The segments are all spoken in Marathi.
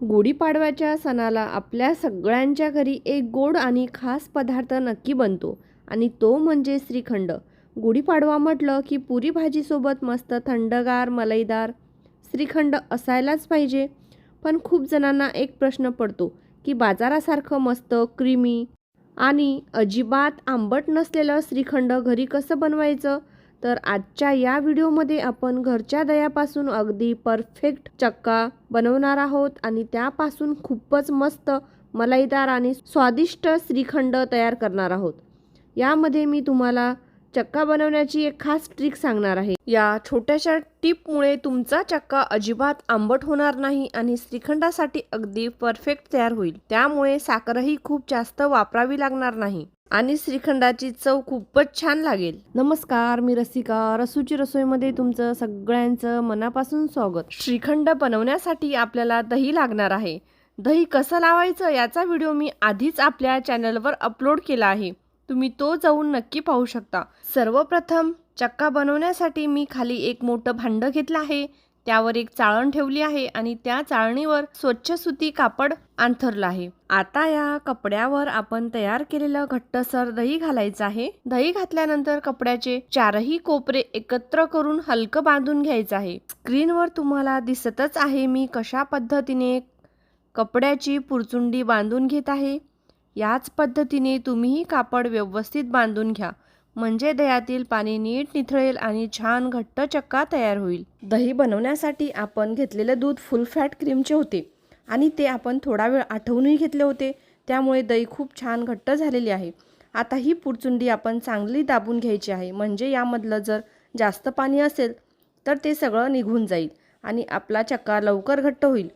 गुढीपाडव्याच्या सणाला आपल्या सगळ्यांच्या घरी एक गोड आणि खास पदार्थ नक्की बनतो आणि तो म्हणजे श्रीखंड. गुढीपाडवा म्हटलं की पुरी भाजीसोबत मस्त थंडगार मलईदार श्रीखंड असायलाच पाहिजे. पण खूप जणांना एक प्रश्न पडतो की बाजारासारखं मस्त क्रीमी आणि अजिबात आंबट नसलेलं श्रीखंड घरी कसं बनवायचं. तर आजच्या या व्हिडिओमध्ये आपण घरच्या दह्यापासून अगदी परफेक्ट चक्का बनवणार आहोत आणि त्यापासून खूपच मस्त मलाईदार आणि स्वादिष्ट श्रीखंड तयार करणार आहोत. यामध्ये मी तुम्हाला चक्का बनवण्याची एक खास ट्रिक सांगणार आहे. या छोट्याशा टिपमुळे तुमचा चक्का अजिबात आंबट होणार नाही आणि श्रीखंडासाठी अगदी परफेक्ट तयार होईल. त्यामुळे साखरही खूप जास्त वापरावी लागणार नाही आणि श्रीखंडाची चव खूपच छान लागेल. नमस्कार, मी रसिका. रसूची रसोईमध्ये तुमचं सगळ्यांचं मनापासून स्वागत. श्रीखंड बनवण्यासाठी आपल्याला दही लागणार आहे. दही कसं लावायचं याचा व्हिडिओ मी आधीच आपल्या चॅनलवर अपलोड केला आहे. तुम्ही तो जाऊन नक्की पाहू शकता. सर्वप्रथम चक्का बनवण्यासाठी मी खाली एक मोठं भांडं घेतलं आहे. त्यावर एक चाळण ठेवली आहे आणि त्या चाळणीवर स्वच्छ सुती कापड अंथरलं आहे. आता या कपड्यावर आपण तयार केलेलं घट्टसर दही घालायचं आहे. दही घातल्यानंतर कपड्याचे चारही कोपरे एकत्र करून हलकं बांधून घ्यायचं आहे. स्क्रीनवर तुम्हाला दिसतच आहे मी कशा पद्धतीने कपड्याची पुरचुंडी बांधून घेत आहे. याच पद्धतीने तुम्हीही कापड व्यवस्थित बांधून घ्या, म्हणजे दह्यातील पाणी नीट निथळेल आणि छान घट्ट चक्का तयार होईल. दही बनवण्यासाठी आपण घेतलेले दूध फुल फॅट क्रीमचे होते आणि ते आपण थोडा वेळ आठवूनही घेतले होते. त्यामुळे दही खूप छान घट्ट झालेली आहे. आता ही पुरचुंडी आपण चांगली दाबून घ्यायची आहे, म्हणजे यामधलं जर जास्त पाणी असेल तर ते सगळं निघून जाईल आणि आपला चक्का लवकर घट्ट होईल.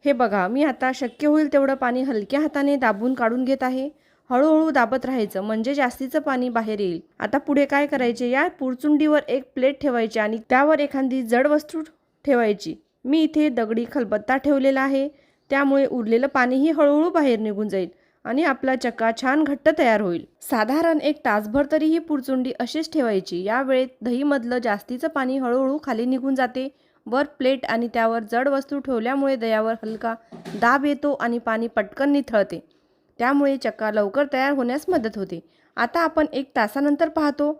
हे बघा, मी आता शक्य होईल तेवढं पाणी हलक्या हाताने दाबून काढून घेत आहे. हळूहळू दाबत राहायचं, म्हणजे जास्तीचं पाणी बाहेर येईल. आता पुढे काय करायचे, या पुरचुंडीवर एक प्लेट ठेवायची आणि त्यावर एखादी जड वस्तू ठेवायची. मी इथे दगडी खलबत्ता ठेवलेला आहे, त्यामुळे उरलेलं पाणीही हळूहळू बाहेर निघून जाईल आणि आपला चक्का छान घट्ट तयार होईल. साधारण एक तासभर तरी ही पुरचुंडी अशीच ठेवायची. या वेळेत दहीमधलं जास्तीचं पाणी हळूहळू खाली निघून जाते. वर प्लेट आणि त्यावर जड वस्तू ठेवल्यामुळे दह्यावर हलका दाब येतो आणि पाणी पटकन निथळते. त्यामुळे चक्का लवकर तयार होण्यास मदत होते. आता आपण एक तासानंतर पाहतो.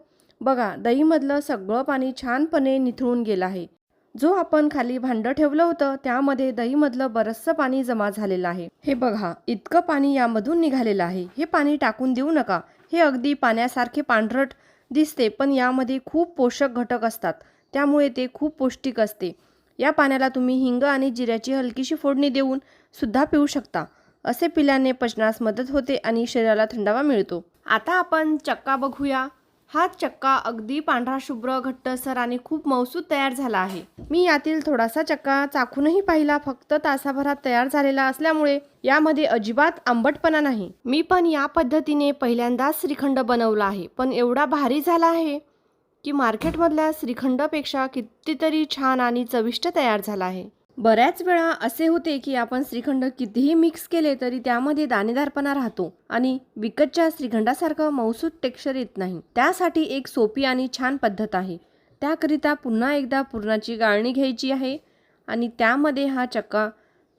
बघा, दहीमधलं सगळं पाणी छानपणे निथळून गेलं आहे. जो आपण खाली भांडं ठेवलं होतं त्यामध्ये दहीमधलं बरचसं पाणी जमा झालेलं आहे. हे बघा, इतकं पाणी यामधून निघालेलं आहे. हे पाणी टाकून देऊ नका. हे अगदी पाण्यासारखे पांढरट दिसते, पण यामध्ये खूप पोषक घटक असतात, त्यामुळे ते खूप पौष्टिक असते. या पाण्याला तुम्ही हिंग आणि जिऱ्याची हलकीशी फोडणी देऊन सुद्धा पिऊ शकता. असे पिल्याने पचनास मदत होते आणि शरीराला थंडावा मिळतो. आता आपण चक्का बघूया. हा चक्का अगदी पांढरा शुभ्र घट्टसर आणि खूप मऊसूत तयार झाला आहे. मी यातील थोडासा चक्का चाखूनही पाहिला. फक्त तासाभरात तयार झालेला असल्यामुळे यामध्ये अजिबात आंबटपणा नाही. मी पण या पद्धतीने पहिल्यांदाच श्रीखंड बनवला आहे, पण एवढा भारी झाला आहे की मार्केटमधल्या श्रीखंडपेक्षा कितीतरी छान आणि चविष्ट तयार झाला आहे. बऱ्याच वेळा असे होते की आपण श्रीखंड कितीही मिक्स केले तरी त्यामध्ये दाणेदारपणा राहतो आणि विकतच्या श्रीखंडासारखं मऊसूत टेक्स्चर येत नाही. त्यासाठी एक सोपी आणि छान पद्धत आहे. त्याकरिता पुन्हा एकदा पुरणाची गाळणी घ्यायची आहे आणि त्यामध्ये हा चक्का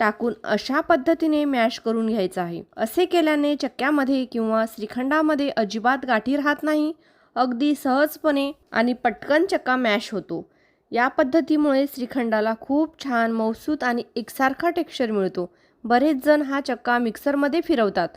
टाकून अशा पद्धतीने मॅश करून घ्यायचा आहे. असे केल्याने चक्क्यामध्ये किंवा श्रीखंडामध्ये अजिबात गाठी राहत नाही. अगदी सहजपणे आणि पटकन चक्का मॅश होतो. या पद्धतीमुळे श्रीखंडाला खूप छान मऊसूत आणि एकसारखा टेक्स्चर मिळतो. बरेच जण हा चक्का मिक्सरमध्ये फिरवतात,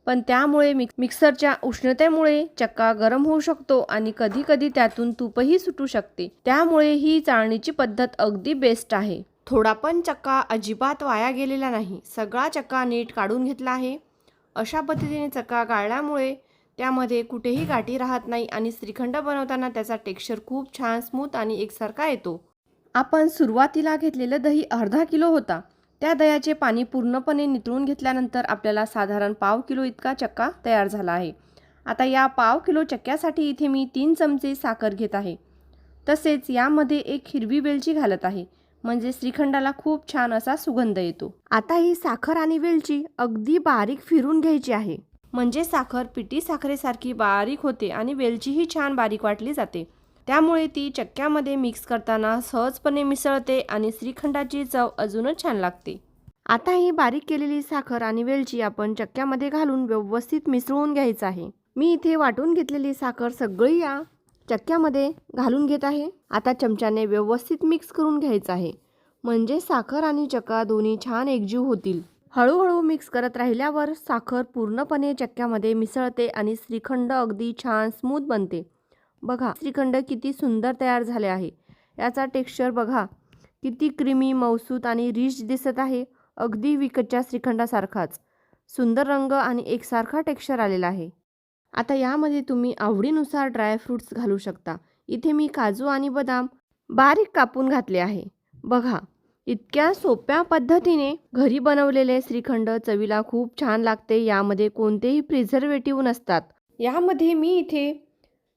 पण त्यामुळे मिक्सरच्या उष्णतेमुळे चक्का गरम होऊ शकतो आणि कधीकधी त्यातून तूपही सुटू शकते. त्यामुळे ही चाळणीची पद्धत अगदी बेस्ट आहे. थोडा पण चक्का अजिबात वाया गेलेला नाही. सगळा चक्का नीट काढून घेतला आहे. अशा पद्धतीने चक्का गाळल्यामुळे त्यामध्ये कुठेही गाठी राहत नाही आणि श्रीखंड बनवताना त्याचा टेक्स्चर खूप छान स्मूथ आणि एकसारखा येतो. आपण सुरुवातीला घेतलेलं दही अर्धा किलो होता. त्या दह्याचे पाणी पूर्णपणे निथळून घेतल्यानंतर आपल्याला साधारण पाव किलो इतका चक्का तयार झाला आहे. आता या पाव किलो चक्क्यासाठी इथे मी 3 चमचे साखर घेत आहे. तसेच यामध्ये एक हिरवी वेलची घालत आहे, म्हणजे श्रीखंडाला खूप छान असा सुगंध येतो. आता ही साखर आणि वेलची अगदी बारीक फिरून घ्यायची आहे, म्हणजे साखर पिठी साखरेसारखी बारीक होते आणि वेलचीही छान बारीक वाटली जाते. त्यामुळे ती चक्क्यामध्ये मिक्स करताना सहजपणे मिसळते आणि श्रीखंडाची चव अजूनच छान लागते. आता ही बारीक केलेली साखर आणि वेलची आपण चक्क्यामध्ये घालून व्यवस्थित मिसळून घ्यायचं आहे. मी इथे वाटून घेतलेली साखर सगळी या चक्क्यामध्ये घालून घेत आहे. आता चमच्याने व्यवस्थित मिक्स करून घ्यायचं आहे, म्हणजे साखर आणि चक्का दोन्ही छान एकजीव होतील. हळूहळू मिक्स करत राहिल्यावर साखर पूर्णपणे चक्क्यामध्ये मिसळते आणि श्रीखंड अगदी छान स्मूथ बनते. बघा श्रीखंड किती सुंदर तयार झाले आहे. याचा टेक्स्चर बघा किती क्रीमी, मऊसूत आणि रिच दिसत आहे. अगदी विकतच्या श्रीखंडासारखाच सुंदर रंग आणि एकसारखा टेक्स्चर आलेला आहे. आता यामध्ये तुम्ही आवडीनुसार ड्रायफ्रूट्स घालू शकता. इथे मी काजू आणि बदाम बारीक कापून घातले आहे. बघा इतक्या सोप्या पद्धतीने घरी बनवलेले श्रीखंड चवीला खूप छान लागते. यामध्ये कोणतेही प्रिझर्वेटिव्ह नसतात. यामध्ये मी इथे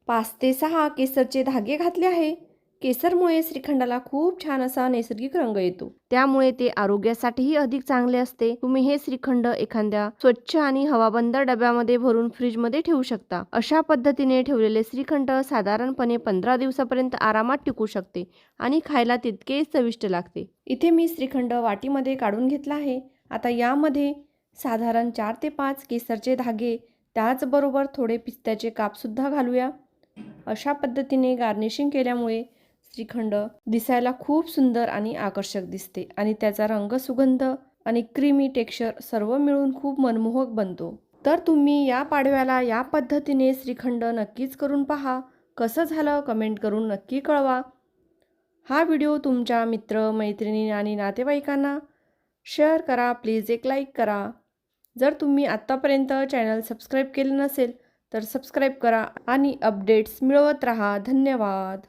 5 ते 6 केसरचे धागे घातले आहे. केसरमुळे श्रीखंडाला खूप छान असा नैसर्गिक रंग येतो, त्यामुळे ते आरोग्यासाठीही अधिक चांगले असते. तुम्ही हे श्रीखंड एखाद्या स्वच्छ आणि हवाबंद डब्यामध्ये भरून फ्रीजमध्ये ठेवू शकता. अशा पद्धतीने ठेवलेले श्रीखंड साधारणपणे 15 दिवसापर्यंत आरामात टिकू शकते आणि खायला तितकेच चविष्ट लागते. इथे मी श्रीखंड वाटीमध्ये काढून घेतला आहे. आता यामध्ये साधारण 4 ते 5 केसरचे धागे, त्याचबरोबर थोडे पिस्त्याचे कापसुद्धा घालूया. अशा पद्धतीने गार्निशिंग केल्यामुळे श्रीखंड दिसायला खूप सुंदर आणि आकर्षक दिसते आणि त्याचा रंग, सुगंध आणि क्रीमी टेक्स्चर सर्व मिळून खूप मनमोहक बनतो. तर तुम्ही या पाडव्याला या पद्धतीने श्रीखंड नक्कीच करून पहा. कसं झालं कमेंट करून नक्की कळवा. हा व्हिडिओ तुमच्या मित्र, मैत्रिणी आणि नातेवाईकांना शेअर करा. प्लीज एक लाईक करा. जर तुम्ही आत्तापर्यंत चॅनल सबस्क्राईब केले नसेल तर सबस्क्राईब करा आणि अपडेट्स मिळवत राहा. धन्यवाद.